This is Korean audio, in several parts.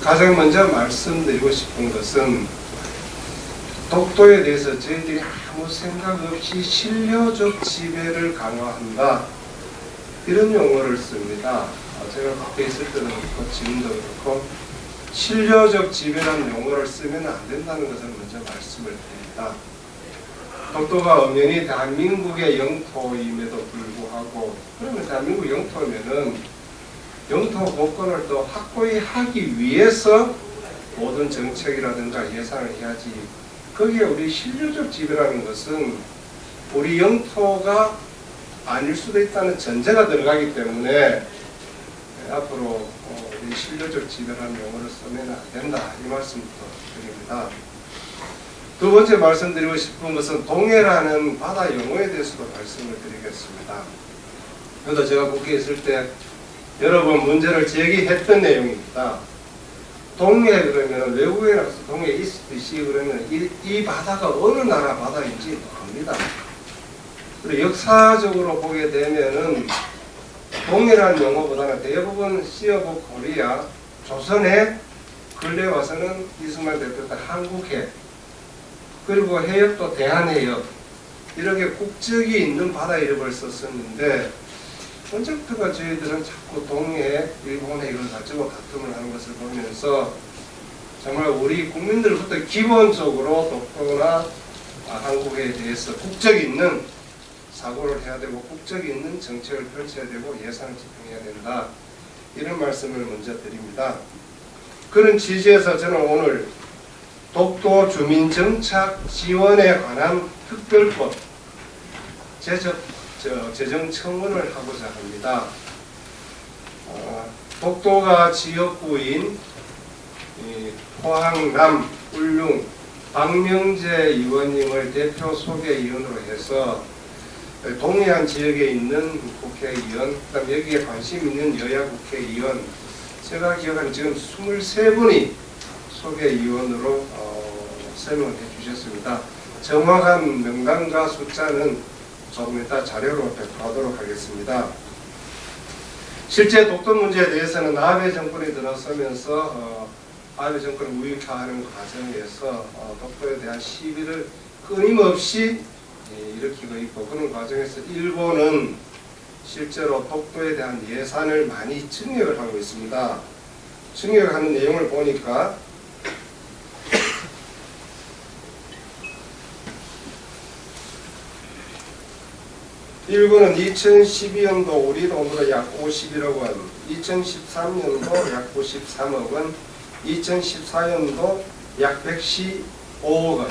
가장 먼저 말씀드리고 싶은 것은 독도에 대해서 저희들이 아무 생각 없이 신료적 지배를 강화한다, 이런 용어를 씁니다. 제가 그때 있을 때도 그렇고 지금도 그렇고 신료적 지배라는 용어를 쓰면 안 된다는 것을 먼저 말씀을 드립니다. 독도가 엄연히 대한민국의 영토임에도 불구하고, 그러면 대한민국 영토면은 영토 복권을 또 확고히 하기 위해서 모든 정책이라든가 예산을 해야지, 거기에 우리 신료적 지배라는 것은 우리 영토가 아닐 수도 있다는 전제가 들어가기 때문에 앞으로 우리 신료적 지배라는 용어를 쓰면 안 된다, 이 말씀부터 드립니다. 두 번째 말씀드리고 싶은 것은 동해라는 바다 용어에 대해서도 말씀을 드리겠습니다. 그래도 제가 국회에 있을 때 여러 번 문제를 제기했던 내용입니다. 동해 그러면 외국에 나가서 동해 있듯이 그러면 이 바다가 어느 나라 바다인지 압니다. 그리고 역사적으로 보게 되면은 동해라는 용어보다는 대부분 시 오브 코리아, 조선의 근래 와서는 이승만 대통령 때 한국해, 그리고 해역도 대한해역, 이렇게 국적이 있는 바다 이름을 썼었는데, 언제부터가 저희들은 자꾸 동해, 일본해 이걸 가지고 다툼을 하는 것을 보면서 정말 우리 국민들부터 기본적으로 독도나 한국에 대해서 국적이 있는 사고를 해야 되고, 국적이 있는 정책을 펼쳐야 되고, 예산을 집행해야 된다, 이런 말씀을 먼저 드립니다. 그런 취지에서 저는 오늘 독도 주민 정착 지원에 관한 특별법 재정 청원을 하고자 합니다. 독도가 지역구인 포항남, 울릉, 박명재 의원님을 대표 소개위원으로 해서 동해안 지역에 있는 국회의원, 그다음 여기에 관심 있는 여야 국회의원, 제가 기억하는 지금 23분이 소개위원으로 설명을 해주셨습니다. 정확한 명단과 숫자는 조금 이따 자료로 배포하도록 하겠습니다. 실제 독도 문제에 대해서는 아베 정권이 들어서면서 아베 정권을 우익화하는 과정에서 독도에 대한 시비를 끊임없이 일으키고 있고, 그런 과정에서 일본은 실제로 독도에 대한 예산을 많이 증액을 하고 있습니다. 증액하는 내용을 보니까 일본은 2012년도 우리 돈으로 약 51억 원, 2013년도 약 93억 원, 2014년도 약 115억 원,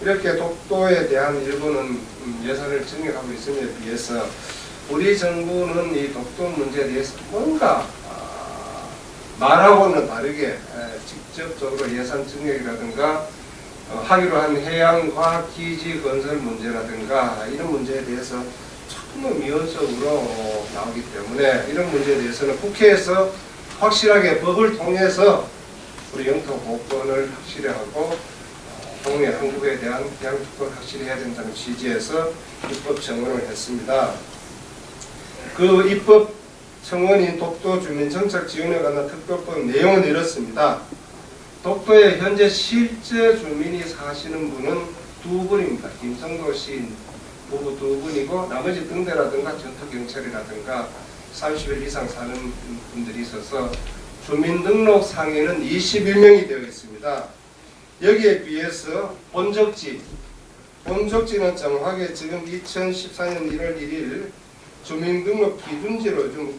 이렇게 독도에 대한 일본은 예산을 증액하고 있음에 비해서 우리 정부는 이 독도 문제에 대해서 뭔가 말하고는 다르게 직접적으로 예산 증액이라든가 하기로 한 해양과학기지 건설 문제라든가 이런 문제에 대해서 조금 미온적으로 나오기 때문에, 이런 문제에 대해서는 국회에서 확실하게 법을 통해서 우리 영토 복권을 확실히 하고 동해 한국에 대한 양특권을 확실히 해야 된다는 취지에서 입법 청원을 했습니다. 그 입법 청원인 독도 주민 정착 지원에 관한 특별법 내용은 이렇습니다. 독도에 현재 실제 주민이 사시는 분은 두 분입니다. 김성도 시인 부부 두 분이고, 나머지 등대라든가 전투경찰이라든가 30일 이상 사는 분들이 있어서 주민등록상에는 21명이 되어 있습니다. 여기에 비해서 본적지는 정확하게 지금 2014년 1월 1일 주민등록 기준지로 좀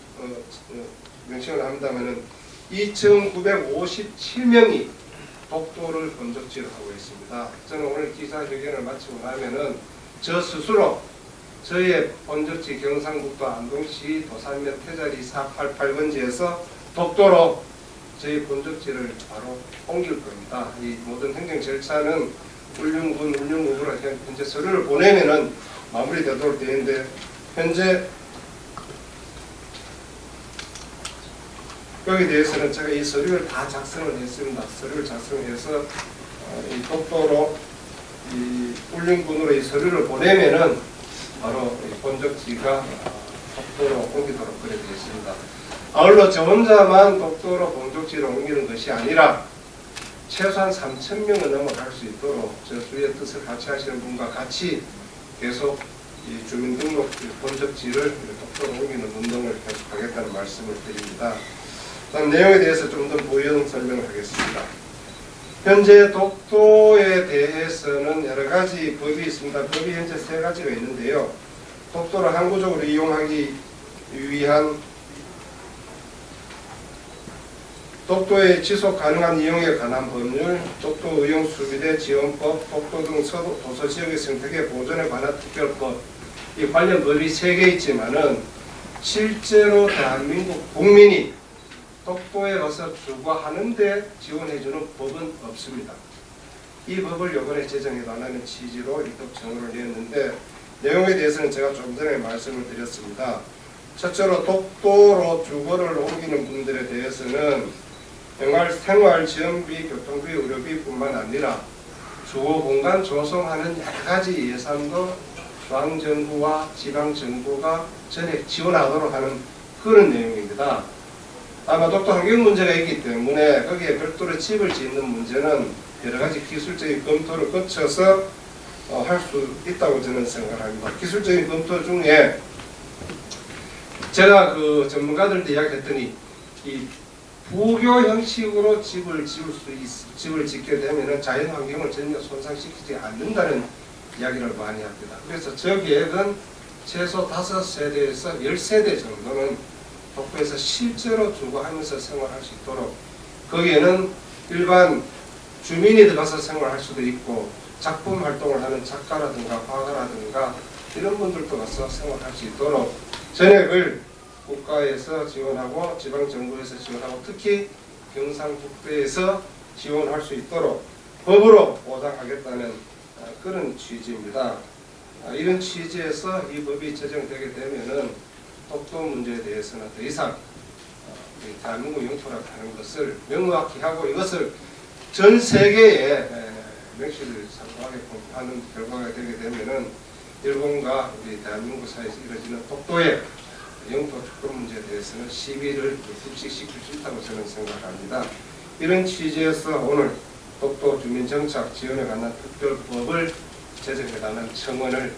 명칭을 합니다면은 2,957명이 독도를 본적지로 하고 있습니다. 저는 오늘 기자회견을 마치고 나면은 저 스스로 저의 본적지 경상북도 안동시 도산면 태자리 488번지에서 독도로 저희 본적지를 바로 옮길 겁니다. 이 모든 행정 절차는 울릉군, 울릉읍으로 현재 서류를 보내면은 마무리되도록 되어 있는데, 현재 여기에 대해서는 제가 이 서류를 다 작성을 했습니다. 서류를 작성해서 이 독도로 이 울릉군으로 이 서류를 보내면은 바로 본적지가 독도로 옮기도록 그래 되어 있습니다. 아울러 저 혼자만 독도로 공족지를 옮기는 것이 아니라 최소한 3,000명은 넘어갈 수 있도록 저 주의 뜻을 같이 하시는 분과 같이 계속 이 주민등록 본적지를 독도로 옮기는 운동을 계속하겠다는 말씀을 드립니다. 다음 내용에 대해서 좀 더 부연 설명을 하겠습니다. 현재 독도에 대해서는 여러 가지 법이 있습니다. 법이 현재 3가지가 있는데요. 독도를 항구적으로 이용하기 위한 독도의 지속 가능한 이용에 관한 법률, 독도 의용 수비대 지원법, 독도 등 서도 도서 지역의 생태계 보존에 관한 특별법, 이 관련 법이 3개 있지만은 실제로 대한민국 국민이 독도에 가서 주거하는데 지원해주는 법은 없습니다. 이 법을 이번에 제정해달라는 취지로 입법 청구를 내었는데 내용에 대해서는 제가 좀 전에 말씀을 드렸습니다. 첫째로 독도로 주거를 옮기는 분들에 대해서는 생활 지원비, 교통비, 의료비뿐만 아니라 주거 공간 조성하는 여러 가지 예산도 중앙정부와 지방정부가 전액 지원하도록 하는 그런 내용입니다. 아마 독도 환경 문제가 있기 때문에 거기에 별도로 집을 짓는 문제는 여러 가지 기술적인 검토를 거쳐서 할 수 있다고 저는 생각합니다. 기술적인 검토 중에 제가 그 전문가들한테 이야기했더니 이 부교 형식으로 집을 짓게 되면 자연 환경을 전혀 손상시키지 않는다는 이야기를 많이 합니다. 그래서 저 계획은 최소 5세대에서 10세대 정도는 독도에서 실제로 주거하면서 생활할 수 있도록 거기에는 일반 주민이 들어가서 생활할 수도 있고 작품 활동을 하는 작가라든가 화가라든가 이런 분들도 가서 생활할 수 있도록 전액을 국가에서 지원하고 지방정부에서 지원하고 특히 경상북도에서 지원할 수 있도록 법으로 보장하겠다는 그런 취지입니다. 이런 취지에서 이 법이 제정되게 되면은 독도 문제에 대해서는 더 이상 대한민국 영토라고 하는 것을 명확히 하고 이것을 전 세계에 명시를 상고하게 하는 결과가 되게 되면은 일본과 우리 대한민국 사이에서 이루어지는 독도의 영토 주권 문제에 대해서는 시비를 흡식시킬 수 있다고 저는 생각합니다. 이런 취지에서 오늘 독도 주민정착 지원에 관한 특별법을 제정해달라는 청원을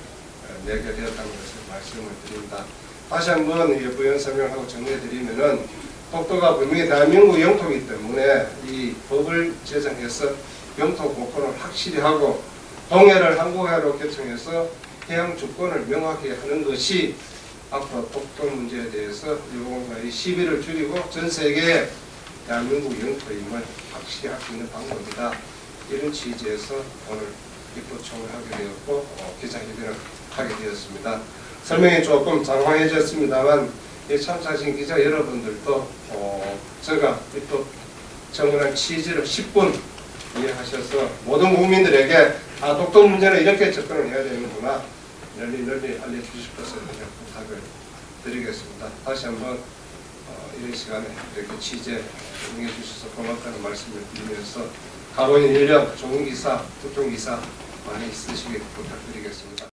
내게 되었다는 것을 말씀을 드립니다. 다시 한번 부연 설명하고 정리해드리면은 독도가 분명히 대한민국 영토이기 때문에 이 법을 제정해서 영토 공권을 확실히 하고 동해를 항구해로 개청해서 해양 주권을 명확히 하는 것이 앞으로 독도 문제에 대해서 일본과의 시비를 줄이고 전 세계에 대한민국 영토임을 확실히 할 수 있는 방법이다. 이런 취지에서 오늘 입법청을 하게 되었고 기자회견을 하게 되었습니다. 설명이 조금 장황해졌습니다만 참석하신 기자 여러분들도 제가 입법 청원한 취지를 10분 이해하셔서 모든 국민들에게 독도 문제는 이렇게 접근을 해야 되는구나 널리 알려주실 것을 부탁을 드리겠습니다. 다시 한번 이런 시간에 이렇게 취재 응해 주셔서 고맙다는 말씀을 드리면서 가보인 인력, 좋은 기사, 특종 기사 많이 쓰시길 부탁드리겠습니다.